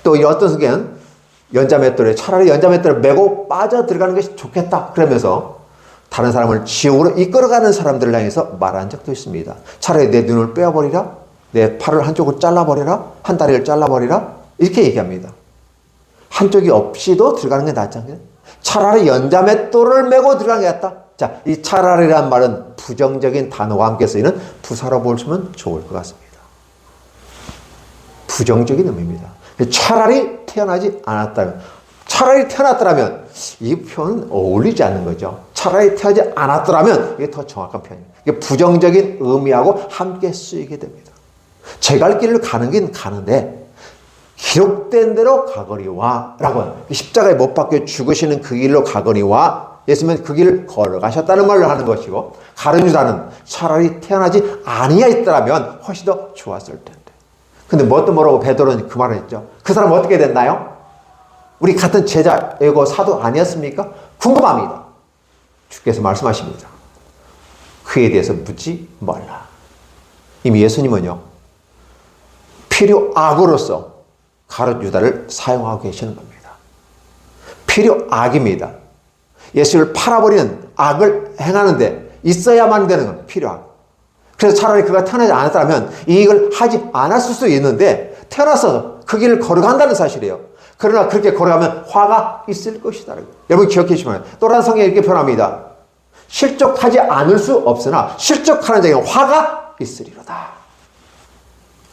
또 어떤 성경은 연자맷돌에 차라리 연자맷돌을 메고 빠져 들어가는 것이 좋겠다 그러면서 다른 사람을 지옥으로 이끌어가는 사람들을 향해서 말한 적도 있습니다. 차라리 내 눈을 빼어버리라, 내 팔을 한쪽을 잘라버리라, 한 다리를 잘라버리라 이렇게 얘기합니다. 한쪽이 없이도 들어가는 게 낫지 않겠어요? 차라리 연자맷돌을 메고 들어가는 게 낫다. 자, 이 차라리란 말은 부정적인 단어와 함께 쓰이는 부사로 보시면 좋을 것 같습니다. 부정적인 의미입니다. 차라리 태어나지 않았다면, 차라리 태어났더라면 이 표현은 어울리지 않는 거죠. 차라리 태어나지 않았더라면 이게 더 정확한 표현이에요. 이게 부정적인 의미하고 함께 쓰이게 됩니다. 제 갈 길을 가는 긴 가는데 기록된 대로 가거니와 라고 십자가에 못 박혀 죽으시는 그 길로 가거니와 예수님은 그 길을 걸어가셨다는 말을 하는 것이고 가룟 유다는 차라리 태어나지 아니하였더라면 훨씬 더 좋았을 텐데. 근데 뭐라고 베드로는 그 말을 했죠. 그 사람 어떻게 됐나요? 우리 같은 제자이고 사도 아니었습니까? 궁금합니다. 주께서 말씀하십니다. 그에 대해서 묻지 말라. 이미 예수님은요 필요악으로서 가룟 유다를 사용하고 계시는 겁니다. 필요악입니다. 예수를 팔아버리는 악을 행하는데 있어야만 되는 건 필요악. 그래서 차라리 그가 태어나지 않았다면 이 일을 하지 않았을 수 있는데 태어나서 그 길을 걸어간다는 사실이에요. 그러나 그렇게 걸어가면 화가 있을 것이다. 여러분 기억해 주시면 또 다른 성경이 이렇게 표현합니다. 실족하지 않을 수 없으나 실족하는 자에게 화가 있으리로다.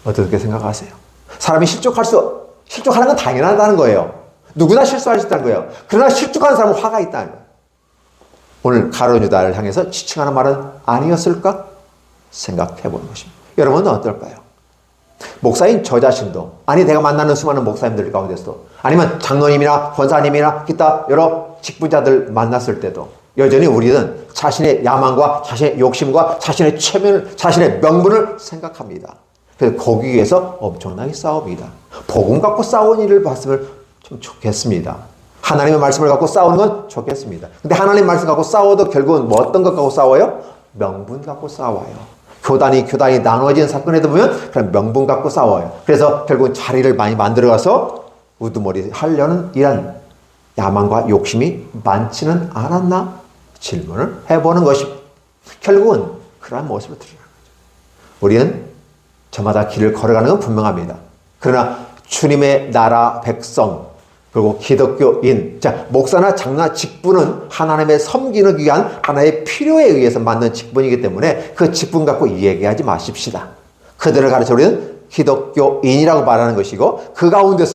어떻게 생각하세요? 사람이 실족하는 건 당연하다는 거예요. 누구나 실수할 수 있다는 거예요. 그러나 실족하는 사람은 화가 있다는 거예요. 오늘 가룟 유다를 향해서 지칭하는 말은 아니었을까? 생각해 보는 것입니다. 여러분은 어떨까요? 목사인 저 자신도, 아니 내가 만나는 수많은 목사님들 가운데서도, 아니면 장로님이나 권사님이나 기타 여러 직분자들 만났을 때도 여전히 우리는 자신의 야망과 자신의 욕심과 자신의 체면을, 자신의 명분을 생각합니다. 그래서 거기 위해서 엄청나게 싸웁니다. 복음 갖고 싸우는 일을 봤으면 좀 좋겠습니다. 하나님의 말씀을 갖고 싸우는 건 좋겠습니다. 근데 하나님 말씀 갖고 싸워도 결국은 뭐 어떤 것 갖고 싸워요? 명분 갖고 싸워요. 교단이 나눠진 사건에도 보면 그런 명분 갖고 싸워요. 그래서 결국은 자리를 많이 만들어가서 우두머리 하려는 이런 야망과 욕심이 많지는 않았나? 질문을 해보는 것입니다. 결국은 그러한 모습을 드러나는 거죠. 우리는 저마다 길을 걸어가는 건 분명합니다. 그러나 주님의 나라 백성, 그리고 기독교인, 자, 목사나 장로나 직분은 하나님의 섬기는 위한 하나의 필요에 의해서 만든 직분이기 때문에 그 직분 갖고 얘기하지 마십시다. 그들을 가르쳐 우리는 기독교인이라고 말하는 것이고 그 가운데서